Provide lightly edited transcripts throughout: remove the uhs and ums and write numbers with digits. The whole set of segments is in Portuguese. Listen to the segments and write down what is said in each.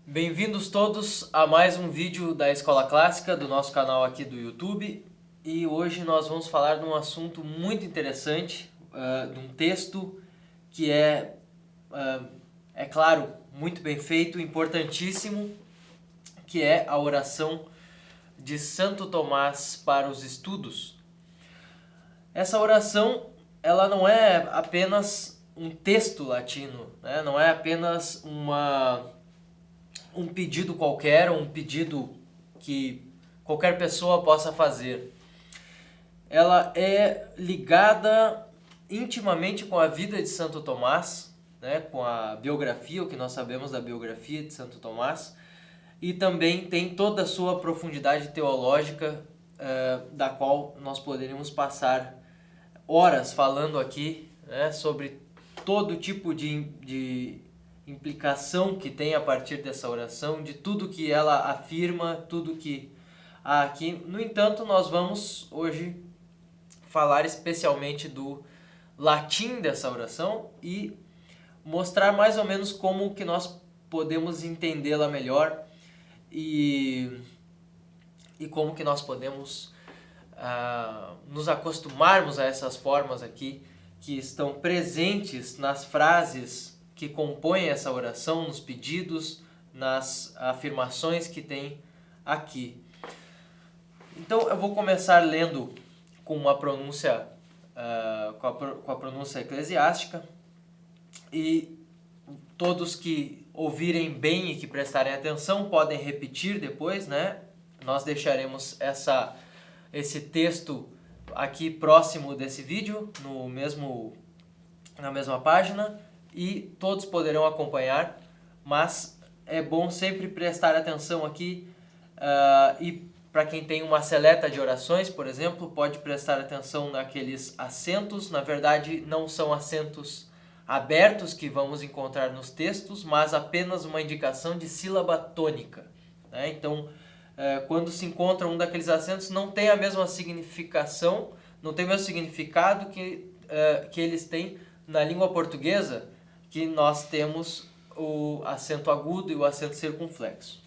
Bem-vindos todos a mais um vídeo da Escola Clássica do nosso canal aqui do YouTube. E hoje nós vamos falar de um assunto muito interessante, de um texto que é claro, muito bem feito, importantíssimo, que é a oração de Santo Tomás para os estudos. Essa oração, ela não é apenas um texto latino, né? Não é apenas um pedido qualquer, um pedido que qualquer pessoa possa fazer. Ela é ligada intimamente com a vida de Santo Tomás, né? Com a biografia, o que nós sabemos da biografia de Santo Tomás, e também tem toda a sua profundidade teológica, da qual nós poderíamos passar horas falando aqui, né, sobre todo tipo de implicação que tem a partir dessa oração, de tudo que ela afirma, tudo que há aqui. No entanto, nós vamos hoje falar especialmente do latim dessa oração e mostrar mais ou menos como que nós podemos entendê-la melhor e como que nós podemos nos acostumarmos a essas formas aqui que estão presentes nas frases que compõem essa oração, nos pedidos, nas afirmações que tem aqui. Então eu vou começar lendo com uma pronúncia, com a pronúncia eclesiástica, e todos que ouvirem bem e que prestarem atenção podem repetir depois, né? Nós deixaremos esse texto aqui próximo desse vídeo, na mesma página, e todos poderão acompanhar, mas é bom sempre prestar atenção aqui, e para quem tem uma seleta de orações, por exemplo, pode prestar atenção naqueles acentos. Na verdade, não são acentos abertos que vamos encontrar nos textos, mas apenas uma indicação de sílaba tônica, né? Então, quando se encontra um daqueles acentos, não tem a mesma significação, não tem o mesmo significado que eles têm na língua portuguesa, que nós temos o acento agudo e o acento circunflexo.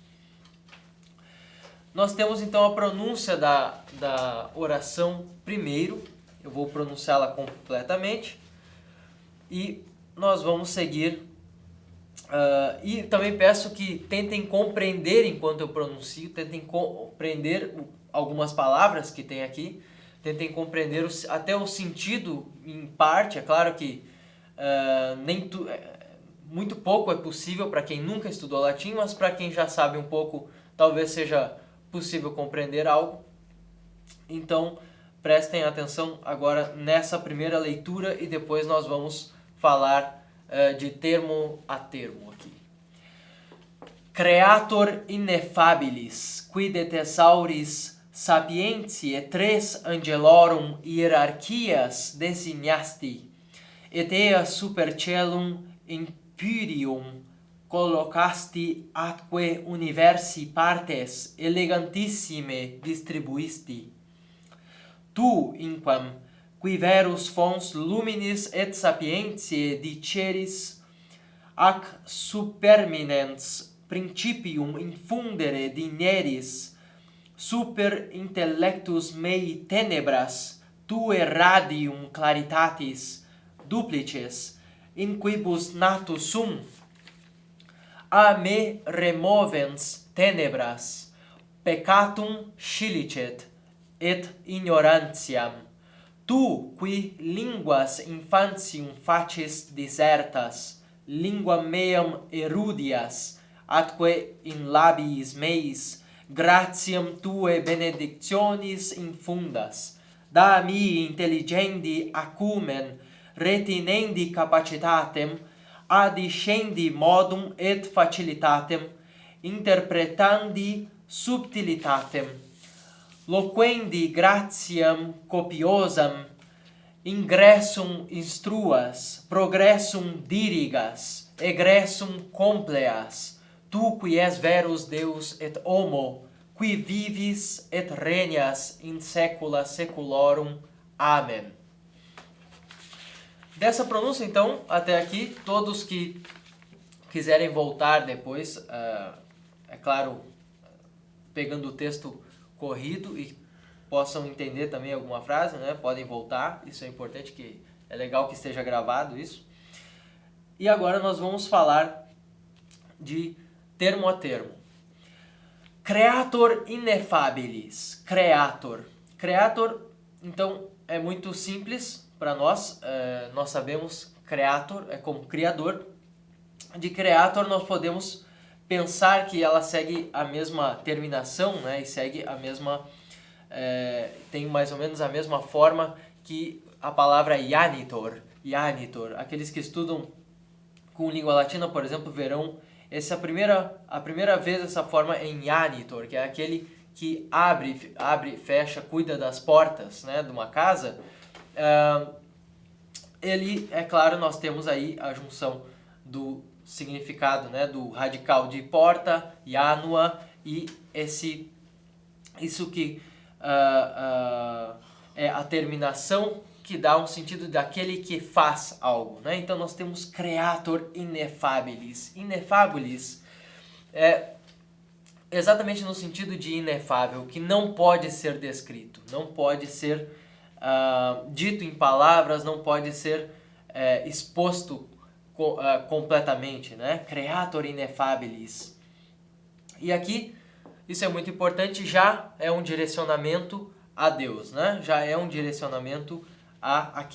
Nós temos então a pronúncia da oração primeiro, eu vou pronunciá-la completamente, e nós vamos seguir. E também peço que tentem compreender enquanto eu pronuncio, tentem compreender algumas palavras que tem aqui, tentem compreender até o sentido em parte. É claro que muito pouco é possível para quem nunca estudou latim, mas para quem já sabe um pouco, talvez seja possível compreender algo. Então, prestem atenção agora nessa primeira leitura e depois nós vamos falar de termo a termo aqui. Creator ineffabilis, quid thesauris sapientiae tres angelorum hierarchias designasti, et ea super caelum imperium collocasti atque universi partes elegantissime distribuisti. Tu, inquam, qui verus fons luminis et sapientiae diceris, ac superminens principium infundere dineris, super intellectus mei tenebras, tue radium claritatis, duplices, in quibus natus sum, a me removens tenebras, peccatum scilicet, et ignorantiam. Tu, qui linguas infantium facis disertas, linguam meam erudias, atque in labiis meis, gratiam tue benedictionis infundas, da mi intelligendi acumen, retinendi capacitatem, adiscendi modum et facilitatem, interpretandi subtilitatem, loquendi gratiam copiosam, ingressum instruas, progressum dirigas, egressum compleas, tu qui es verus Deus et homo, qui vivis et regnas in saecula saeculorum. Amém. Dessa pronúncia, então, até aqui, todos que quiserem voltar depois é claro, pegando o texto corrido e possam entender também alguma frase, né? Podem voltar, isso é importante, que é legal que esteja gravado isso. E agora nós vamos falar de termo a termo. Creator ineffabilis. Creator. Creator, então, é muito simples para nós. Nós sabemos creator é como criador. De creator nós podemos pensar que ela segue a mesma terminação, né? E segue a mesma... tem mais ou menos a mesma forma que a palavra ianitor. Ianitor. Aqueles que estudam com língua latina, por exemplo, verão essa a primeira vez essa forma em ianitor, que é aquele que abre, fecha, cuida das portas, né, de uma casa. Ele, é claro, nós temos aí a junção do significado, né, do radical de porta, ianua, e isso que é a terminação que dá um sentido daquele que faz algo, né? Então nós temos creator ineffabilis. Ineffabilis é exatamente no sentido de inefável, que não pode ser descrito, não pode ser dito em palavras, não pode ser exposto completamente, né? Creator ineffabilis. E aqui, isso é muito importante, já é um direcionamento a Deus, né? Já é um direcionamento a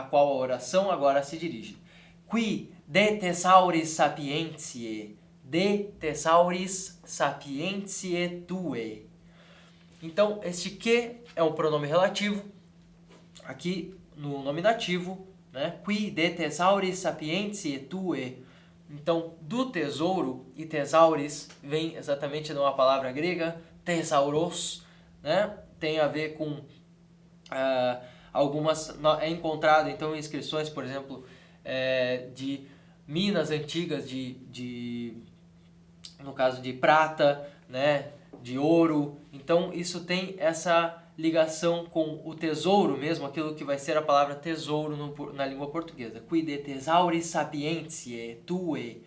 qual a oração agora se dirige. Qui de thesauris sapientiae tue. Então, este que é um pronome relativo, aqui no nominativo, né? Qui de thesauris sapientiae tue. Então, do tesouro, e thesauris vem exatamente de uma palavra grega, thesauros, né? Tem a ver com algumas, é encontrado então em inscrições, por exemplo, de minas antigas no caso de prata, né, de ouro. Então isso tem essa ligação com o tesouro mesmo, aquilo que vai ser a palavra tesouro na língua portuguesa. Qui de thesauris sapientiae tue.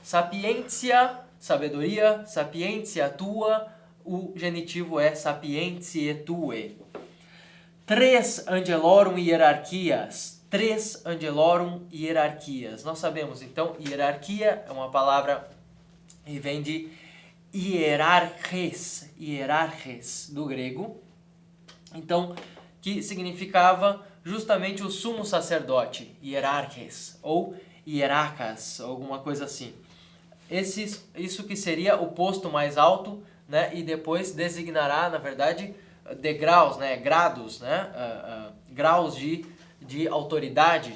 Sapientia, sabedoria, sapientia tua, o genitivo é sapientiae tue. Tres angelorum hierarquias. Tres angelorum hierarquias. Nós sabemos, então, hierarquia é uma palavra que vem de hierarches, do grego. Então, que significava justamente o sumo sacerdote, hierarches, ou hierarcas, alguma coisa assim. Isso que seria o posto mais alto, né? E depois designará, na verdade, degraus, né, grados, né, graus de autoridade.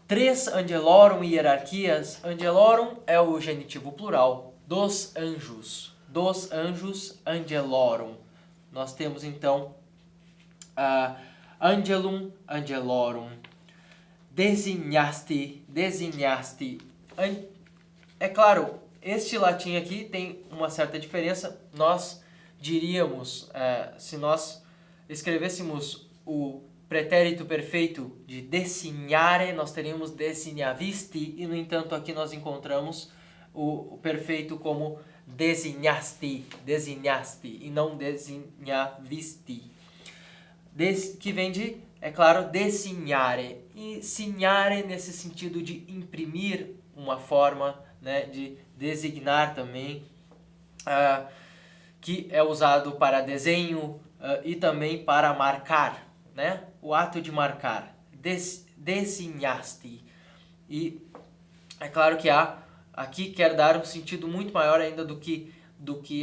Tres angelorum hierarquias. Angelorum é o genitivo plural dos anjos. Dos anjos, angelorum. Nós temos então angelum, angelorum. Designaste. É claro, este latim aqui tem uma certa diferença. Nós diríamos, se nós escrevêssemos o pretérito perfeito de designare, nós teríamos designavisti, e no entanto aqui nós encontramos o perfeito como designaste, e não designavisti. Que vem de, é claro, designare, e signare nesse sentido de imprimir uma forma, né, de designar também, que é usado para desenho e também para marcar, né? O ato de marcar, designaste. E é claro que aqui quer dar um sentido muito maior ainda do que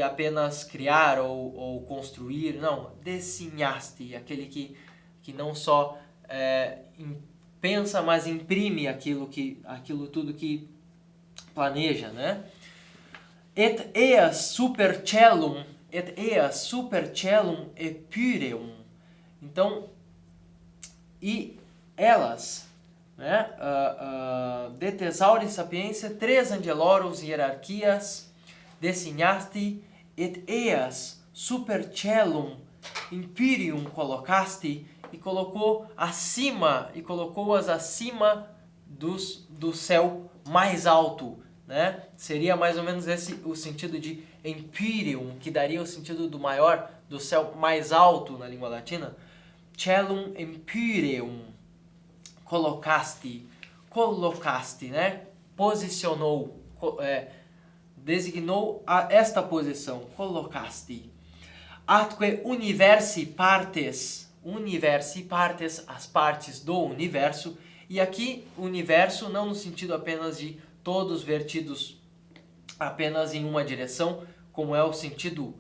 apenas criar ou construir. Não, designaste, aquele que não só pensa, mas imprime aquilo tudo que planeja, né? Et eas super cellum epureum. Então, e elas, né? De thesauris sapientia, tres angelorum hierarquias, designaste, et eas super cellum imperium colocaste, e colocou-as acima do céu mais alto, né? Seria mais ou menos esse o sentido de empyreum, que daria o sentido do maior, do céu mais alto na língua latina. Caelum empyreum colocaste, né? Posicionou, designou esta posição, colocaste. Atque universi partes, as partes do universo. E aqui, universo não no sentido apenas de todos vertidos apenas em uma direção, como é o sentido,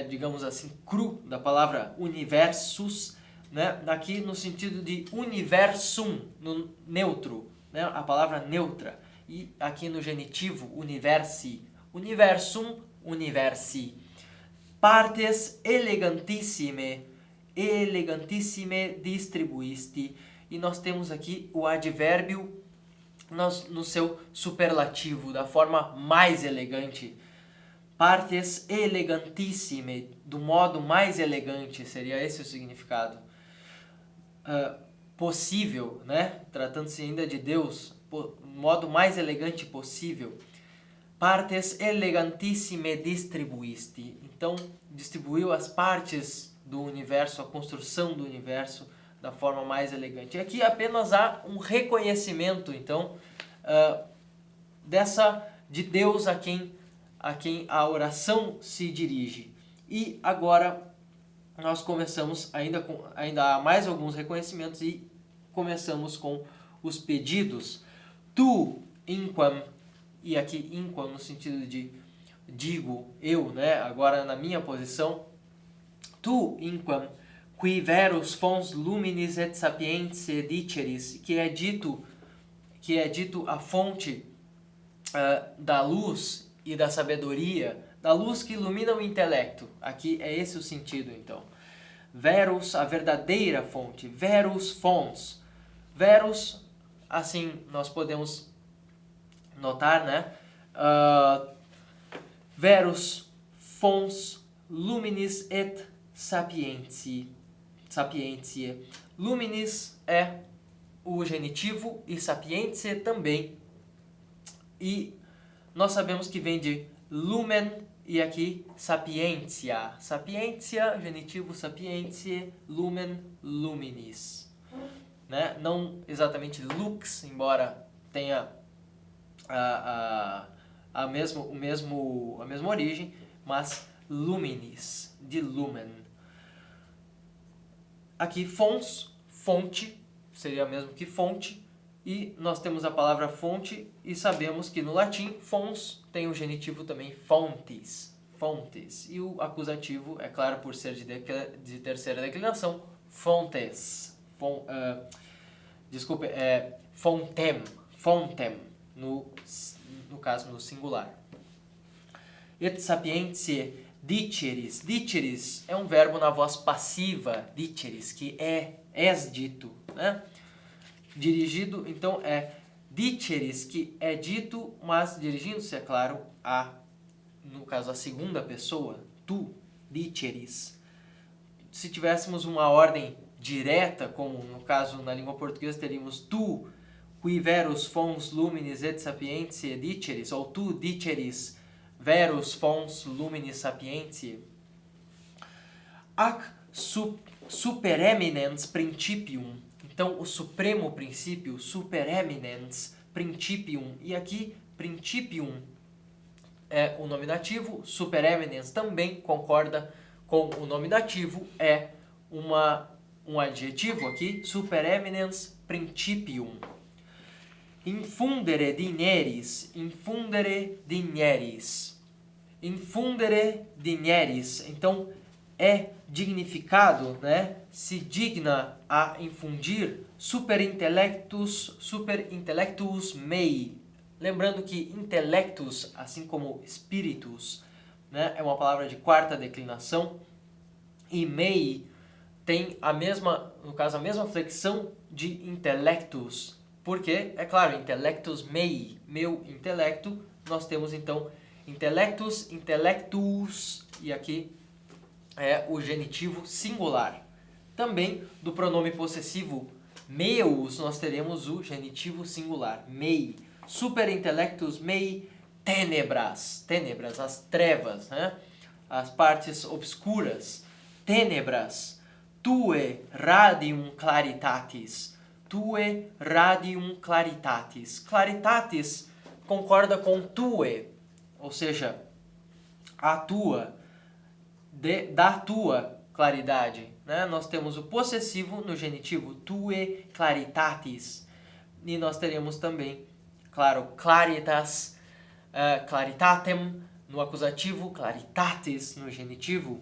digamos assim, cru da palavra universus, né? Aqui no sentido de universum, no neutro, né? A palavra neutra. E aqui no genitivo, universi, universum, universi. Partes elegantissime distribuisti. E nós temos aqui o advérbio no seu superlativo, da forma mais elegante. Partes elegantissime, do modo mais elegante, seria esse o significado. Possível, né? Tratando-se ainda de Deus, modo mais elegante possível. Partes elegantissime distribuisti. Então, distribuiu as partes do universo, a construção do universo, da forma mais elegante. E aqui apenas há um reconhecimento, então, de Deus a quem a oração se dirige. E agora nós começamos, ainda há mais alguns reconhecimentos, e começamos com os pedidos. Tu, inquam, e aqui inquam no sentido de digo, eu, né, agora na minha posição. Tu, inquam, qui verus fons luminis et sapientiae diceris, que é dito a fonte da luz e da sabedoria, da luz que ilumina o intelecto. Aqui é esse o sentido, então. Verus, a verdadeira fonte. Verus fons. Verus, assim nós podemos notar, né? Verus fons luminis et sapientiae. Luminis é o genitivo e sapientiae também. E nós sabemos que vem de lumen e aqui sapientia. Sapientia, genitivo sapientiae, lumen, luminis. Né? Não exatamente lux, embora tenha a mesma origem, mas luminis, de lumen. Aqui fons, fonte, seria mesmo que fonte, e nós temos a palavra fonte e sabemos que no latim fons tem o genitivo também fontes, e o acusativo, é claro, por ser de terceira declinação, fontes, fontem, no caso no singular. Et sapientiae diceris. Diceris é um verbo na voz passiva, diceris, que és dito, né? Dirigido, então, é diceris, que é dito, mas dirigindo-se, é claro, no caso, a segunda pessoa, tu, diceris. Se tivéssemos uma ordem direta, como no caso na língua portuguesa, teríamos tu, qui verus fons luminis et sapientiae diceris, ou tu diceris verus fons luminis sapientiae. Ac supereminens principium. Então, o supremo princípio, supereminens principium. E aqui, principium é o nominativo, supereminens também concorda com o nominativo, é um adjetivo aqui, supereminens principium. Infundere dineris. Então, é dignificado, né? Se digna a infundir superintellectus mei. Lembrando que intelectus, assim como spiritus, né, é uma palavra de quarta declinação, e mei tem a mesma flexão de intelectus, porque, é claro, intellectus mei, meu intelecto, nós temos então intellectus, intellectus, e aqui é o genitivo singular. Também do pronome possessivo meus, nós teremos o genitivo singular, mei. Superintellectus mei tenebras, tenebras, as trevas, né? As partes obscuras, tenebras, tue radium claritatis, tue radium claritatis. Claritatis concorda com tue, ou seja, a tua, da tua claridade, né? Nós temos o possessivo no genitivo, tue claritatis, e nós teremos também, claro, claritas, claritatem no acusativo, claritatis no genitivo,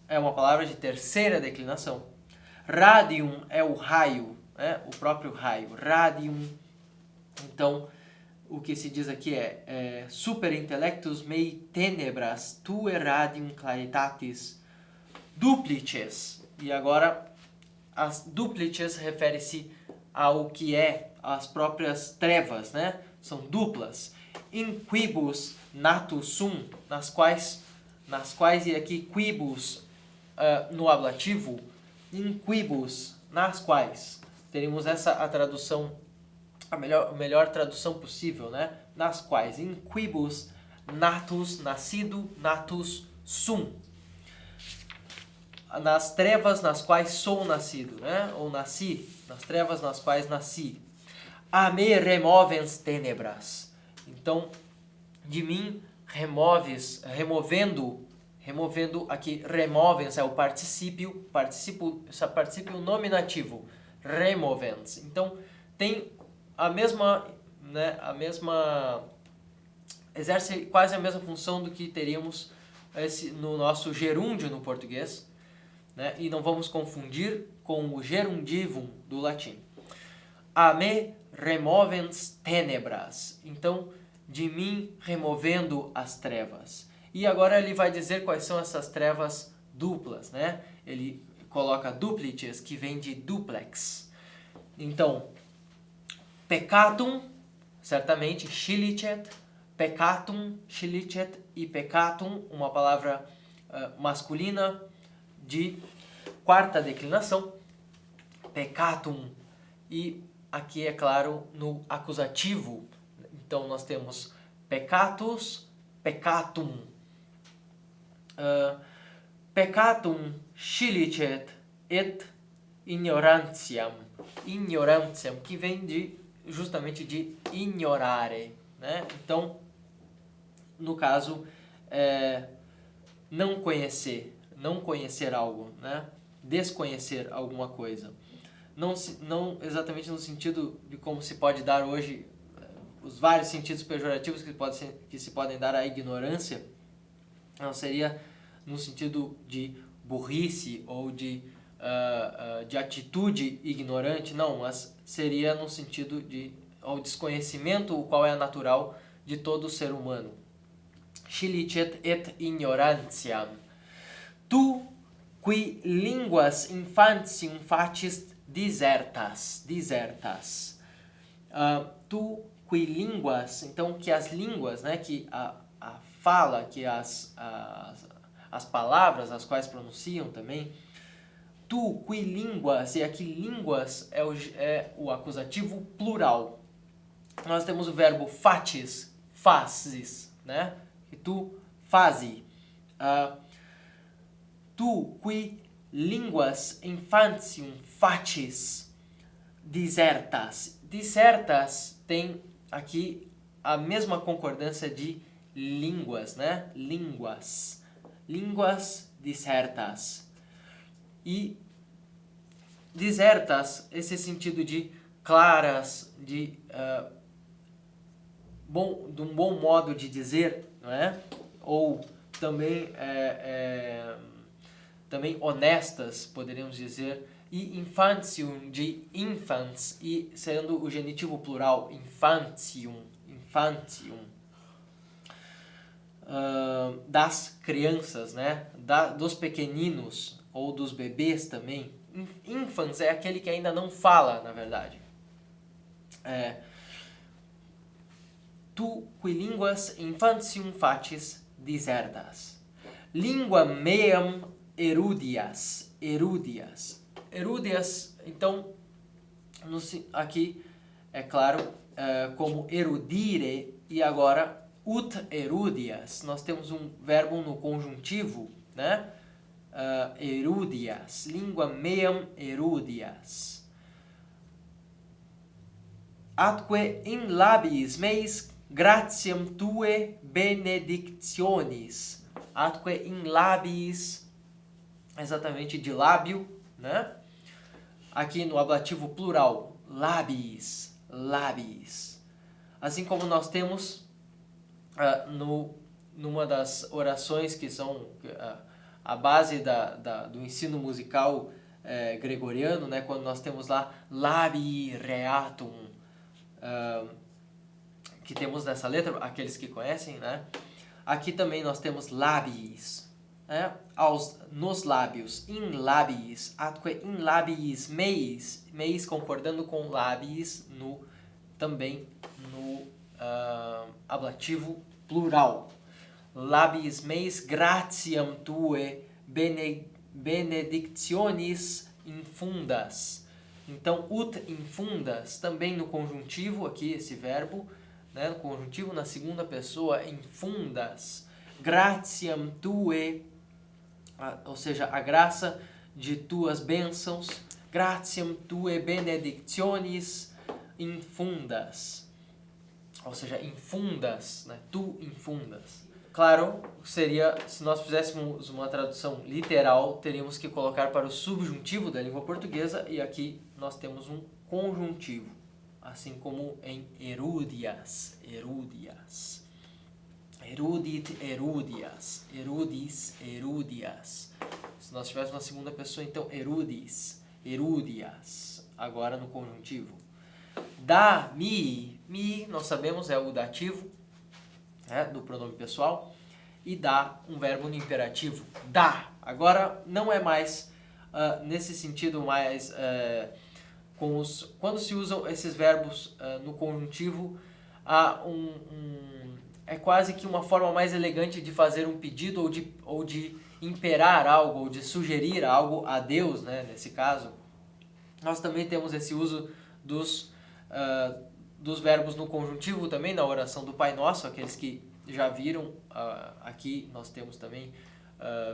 é uma palavra de terceira declinação. Radium é o raio, né? O próprio raio, radium. Então, o que se diz aqui é super intellectus mei tenebras tue radium claritatis duplices. E agora, as duplices refere-se ao que é as próprias trevas, né? São duplas. In quibus natus sum, nas quais, e aqui quibus no ablativo, in quibus, nas quais. Teremos essa a tradução, a melhor tradução possível, né? Nas quais, in quibus natus, nascido, natus sum. Nas trevas nas quais sou nascido, né? Ou nasci, nas trevas nas quais nasci. A me removens tenebras. Então, de mim removes, removendo aqui, removens é o particípio nominativo, removens. Então, tem a mesma, né, exerce quase a mesma função do que teríamos no nosso gerúndio no português, né? E não vamos confundir com o gerundivum do latim. A me removens tenebras. Então, de mim removendo as trevas. E agora ele vai dizer quais são essas trevas duplas, né? Ele coloca duplices, que vem de duplex. Então, peccatum, certamente, scilicet, peccatum, scilicet e peccatum, uma palavra masculina de quarta declinação, peccatum, e aqui é claro no acusativo. Então nós temos peccatus, peccatum, peccatum scilicet et ignorantiam, que vem justamente de ignorare, né? Então, no caso, não conhecer algo, né? Desconhecer alguma coisa. Não exatamente no sentido de como se pode dar hoje os vários sentidos pejorativos que se podem dar à ignorância, não seria no sentido de burrice ou de atitude ignorante, não, mas seria no sentido de ao desconhecimento, o qual é natural de todo ser humano. Scilicet et ignorantiam. Tu qui linguas infantium facis disertas. Tu qui linguas, então que as línguas, né, que a fala, que as palavras as quais pronunciam também. Tu qui linguas, e aqui línguas é o acusativo plural. Nós temos o verbo facis, fazes, né? E tu fazi. Tu qui linguas infantium facis disertas. Disertas tem aqui a mesma concordância de línguas, né? Línguas disertas. E disertas, esse sentido de claras, de um bom modo de dizer, não é? Ou também também honestas, poderíamos dizer, e infantium, de infants, e sendo o genitivo plural, infantium, das crianças, né? Dos pequeninos, ou dos bebês também. Infants é aquele que ainda não fala, na verdade. Tu qui linguas infantium facis disertas. Lingua meam erudias. Erudias, então, aqui, é claro, como erudire, e agora ut erudias, nós temos um verbo no conjuntivo, né? Erudias, lingua meam erudias. Atque in labiis meis gratiam tue benedictionis. Atque in labiis, exatamente de lábio, né? Aqui no ablativo plural, labiis, labiis. Assim como nós temos numa das orações que são a base do ensino musical gregoriano, né? Quando nós temos lá labii reatum, que temos nessa letra, aqueles que conhecem, né? Aqui também nós temos labiis, né? Nos lábios, in labiis, atque in labiis meis, meis concordando com labiis também no ablativo plural. Labiis meis gratiam tue benedictionis infundas. Então, ut infundas, também no conjuntivo, aqui esse verbo, né, no conjuntivo na segunda pessoa, infundas. Gratiam tue, ou seja, a graça de tuas bênçãos. Gratiam tue benedictionis infundas. Ou seja, infundas, né, tu infundas. Claro, seria, se nós fizéssemos uma tradução literal, teríamos que colocar para o subjuntivo da língua portuguesa, e aqui nós temos um conjuntivo, assim como em erudias, erudias. Erudit, erudias, erudis, erudias. Se nós tivéssemos uma segunda pessoa, então erudis, erudias, agora no conjuntivo. Da, mi, nós sabemos é o dativo, né, do pronome pessoal, e dá um verbo no imperativo, dá. Agora não é mais nesse sentido mais quando se usam esses verbos no conjuntivo, é quase que uma forma mais elegante de fazer um pedido ou de imperar algo, ou de sugerir algo a Deus, né, nesse caso. Nós também temos esse uso dos verbos no conjuntivo também na oração do Pai Nosso. Aqueles que já viram, aqui nós temos também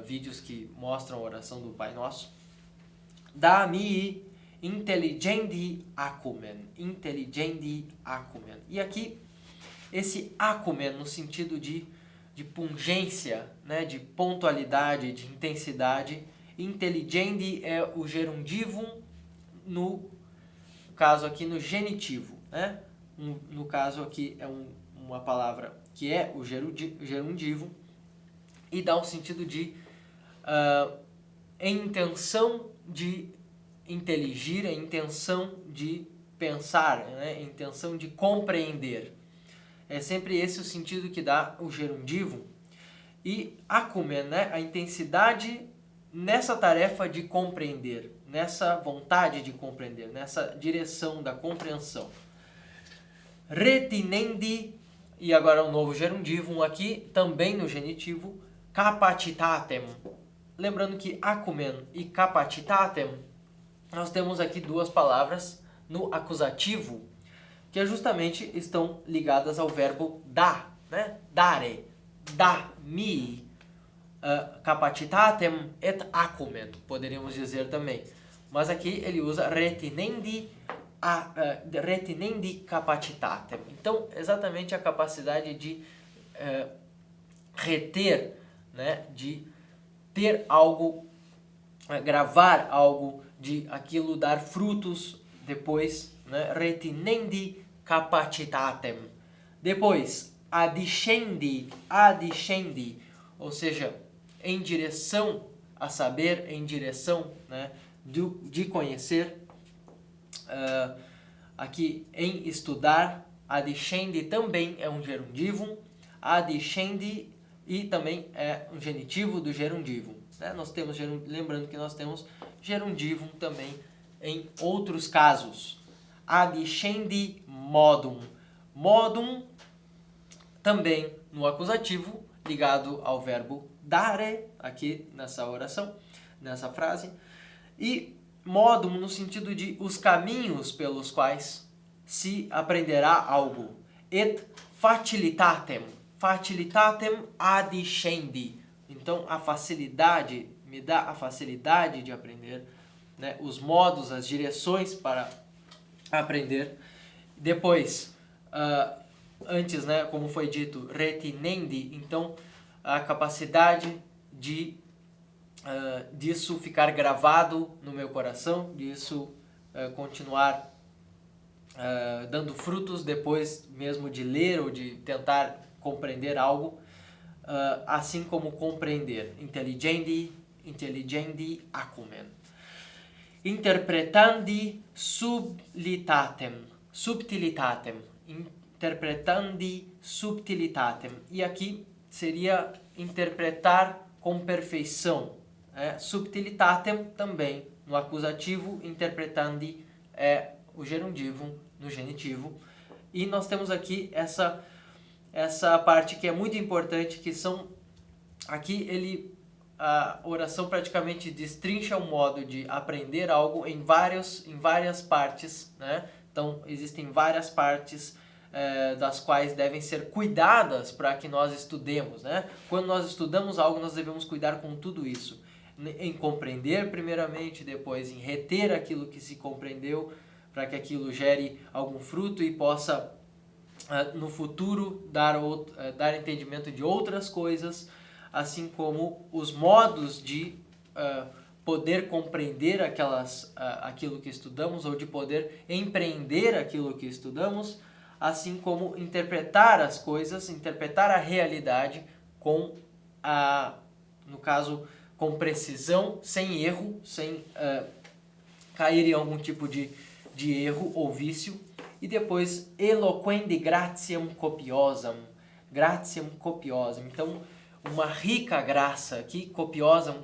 vídeos que mostram a oração do Pai Nosso. Da-mi intelligendi acumen, intelligendi acumen. E aqui esse acumen no sentido de pungência, né, de pontualidade, de intensidade. Intelligendi é o gerundivum no caso aqui no genitivo, né? No caso aqui é uma palavra que é o gerundivo e dá um sentido de intenção de inteligir, a intenção de pensar, né? A intenção de compreender. É sempre esse o sentido que dá o gerundivo. E acumen, né? A intensidade nessa tarefa de compreender, nessa vontade de compreender, nessa direção da compreensão. Retinendi, e agora um novo gerundivum aqui, também no genitivo, capacitatem. Lembrando que acumen e capacitatem, nós temos aqui duas palavras no acusativo, que justamente estão ligadas ao verbo dar, né? Dare, da-mi, capacitatem et acumen, poderíamos dizer também. Mas aqui ele usa retinendi capacitatem. Então, exatamente a capacidade de reter, né? De ter algo, gravar algo, de aquilo dar frutos depois, né? Retinendi capacitatem. Depois, adiscendi, ou seja, em direção a saber, em direção, né, de conhecer. Aqui em estudar, adiscendi também é um gerundivum, adiscendi e também é um genitivo do gerundivum, né? Nós temos lembrando que nós temos gerundivum também em outros casos. Adiscendi modum, modum também no acusativo, ligado ao verbo dare, aqui nessa oração, nessa frase, e modum no sentido de os caminhos pelos quais se aprenderá algo. Et facilitatem, facilitatem adiscendi. Então, a facilidade, me dá a facilidade de aprender, né? Os modos, as direções para aprender. Depois, antes, né, como foi dito, retinendi, então a capacidade de disso ficar gravado no meu coração, disso continuar dando frutos depois mesmo de ler ou de tentar compreender algo, assim como compreender. Intelligendi acumen. Interpretandi subtilitatem. Interpretandi subtilitatem. E aqui seria interpretar com perfeição. Subtilitatem também no acusativo, interpretandi é o gerundivo no genitivo. E nós temos aqui essa parte que é muito importante, que são aqui a oração praticamente destrincha o modo de aprender algo em várias partes, né? Então existem várias partes das quais devem ser cuidadas para que nós estudemos, né? Quando nós estudamos algo, nós devemos cuidar com tudo isso, em compreender primeiramente, depois em reter aquilo que se compreendeu, para que aquilo gere algum fruto e possa no futuro dar entendimento de outras coisas, assim como os modos de poder compreender aquilo que estudamos, ou de poder empreender aquilo que estudamos, assim como interpretar as coisas, interpretar a realidade no caso, com precisão, sem erro, sem cair em algum tipo de erro ou vício. E depois, eloquendi gratiam copiosam. Gratiam copiosam. Então, uma rica graça aqui, copiosam,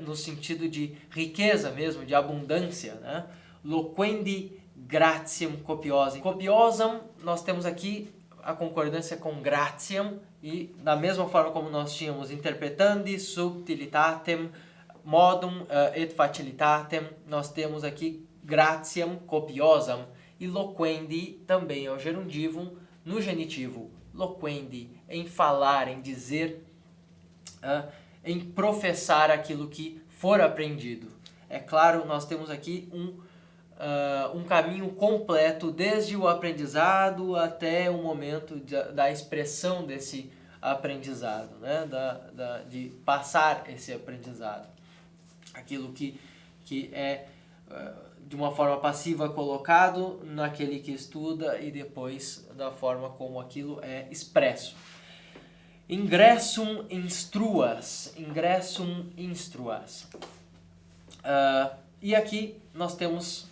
no sentido de riqueza mesmo, de abundância, né? Loquendi gratiam copiosam. Copiosam, nós temos aqui a concordância com gratiam, e da mesma forma como nós tínhamos interpretandi subtilitatem, modum et facilitatem, nós temos aqui gratiam copiosam. E loquendi também é o gerundivum no genitivo. Loquendi, em falar, em dizer, em professar aquilo que for aprendido. É claro, nós temos aqui um caminho completo, desde o aprendizado até o momento da expressão desse aprendizado, né? De passar esse aprendizado. Aquilo que é de uma forma passiva colocado naquele que estuda, e depois da forma como aquilo é expresso. Ingressum instruas. E aqui nós temos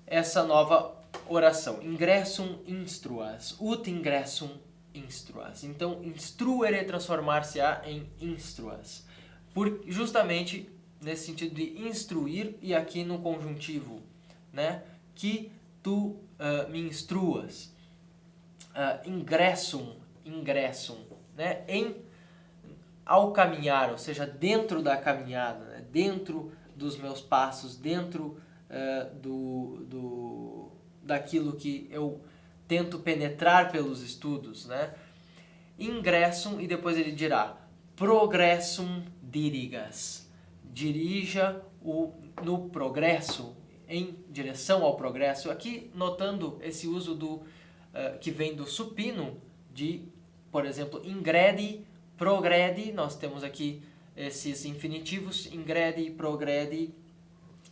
essa nova oração. Ingressum instruas. Ut ingressum instruas. Então, instruere transformar-se-á em instruas. Justamente nesse sentido de instruir, e aqui no conjuntivo, né? Que tu me instruas. Ingressum, né? Ao caminhar, ou seja, dentro da caminhada, né? Dentro dos meus passos, dentro daquilo que eu tento penetrar pelos estudos, né? Ingressum, e depois ele dirá progressum dirigas. Dirija no progresso, em direção ao progresso. Aqui notando esse uso que vem do supino, por exemplo, ingredi, progredi. Nós temos aqui esses infinitivos, ingredi, progredi,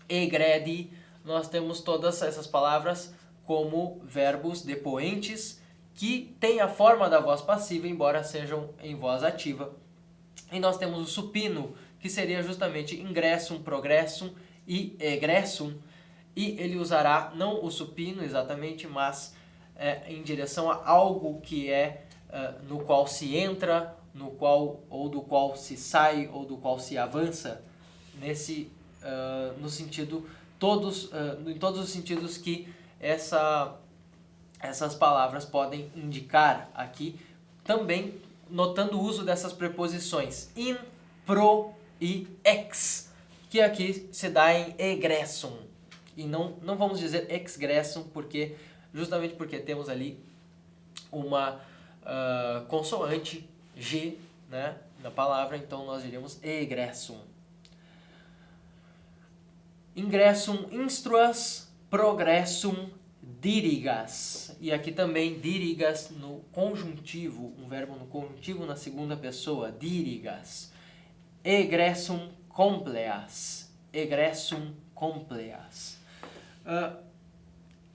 egredi. Nós temos todas essas palavras como verbos depoentes que têm a forma da voz passiva, embora sejam em voz ativa. E nós temos o supino, que seria justamente ingressum, progressum e egressum, e ele usará não o supino exatamente, mas em direção a algo que no qual se entra, ou do qual se sai, ou do qual se avança, no sentido, em todos os sentidos que essas palavras podem indicar aqui, também notando o uso dessas preposições in, pro e ex, que aqui se dá em egressum. E não vamos dizer exgressum, justamente porque temos ali consoante G, né, na palavra, então nós diríamos egressum. Ingressum instruas progressum dirigas. E aqui também dirigas no conjuntivo, um verbo no conjuntivo na segunda pessoa, dirigas. Egressum compleas. Egressum compleas.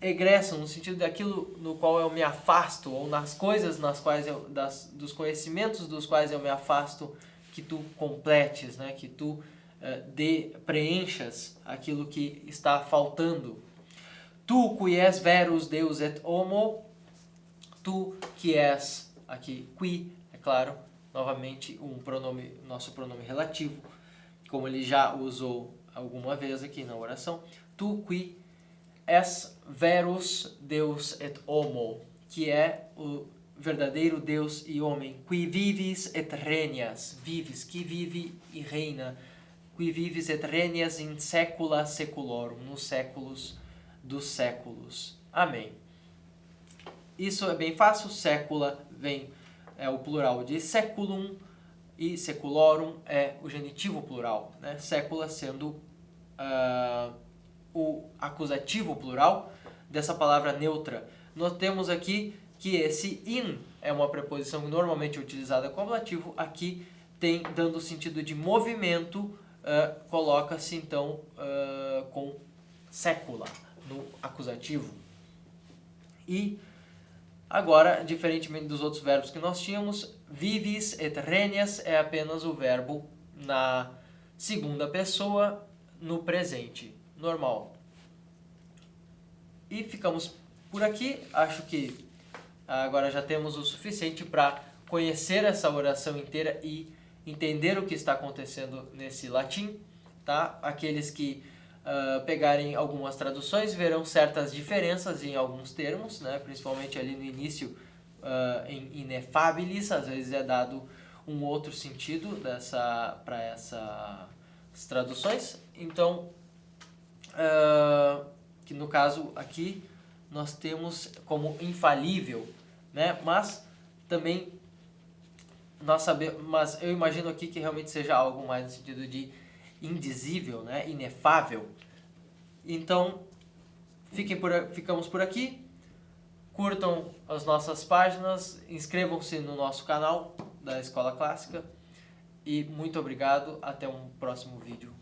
Egressum no sentido daquilo no qual eu me afasto, ou nas coisas nas quais dos conhecimentos dos quais eu me afasto, que tu completes, né? Que tu preenchas aquilo que está faltando. Tu qui és verus Deus et homo, tu que és, aqui qui, é claro, novamente nosso pronome relativo, como ele já usou alguma vez aqui na oração. Tu qui és verus Deus et homo, que é o verdadeiro Deus e homem. Qui vivis et regnas, vives, que vive e reina. Qui vivis et regnas in saecula saeculorum, nos séculos dos séculos. Amém. Isso é bem fácil. Sécula é o plural de seculum e seculorum é o genitivo plural, né? Sécula sendo o acusativo plural dessa palavra neutra. Nós temos aqui que esse in é uma preposição normalmente utilizada como ablativo. Aqui dando o sentido de movimento, coloca-se então com sécula no acusativo. E agora, diferentemente dos outros verbos que nós tínhamos, vivis et regnas é apenas o verbo na segunda pessoa no presente normal. E ficamos por aqui. Acho que agora já temos o suficiente para conhecer essa oração inteira e entender o que está acontecendo nesse latim, tá? Aqueles que pegarem algumas traduções verão certas diferenças em alguns termos, né? Principalmente ali no início, em ineffabilis, às vezes é dado um outro sentido para essas traduções. Então, que no caso aqui nós temos como infalível, né? Mas também mas eu imagino aqui que realmente seja algo mais no sentido de indizível, né? Inefável. Então, ficamos por aqui. Curtam as nossas páginas, inscrevam-se no nosso canal da Escola Clássica e muito obrigado. Até um próximo vídeo.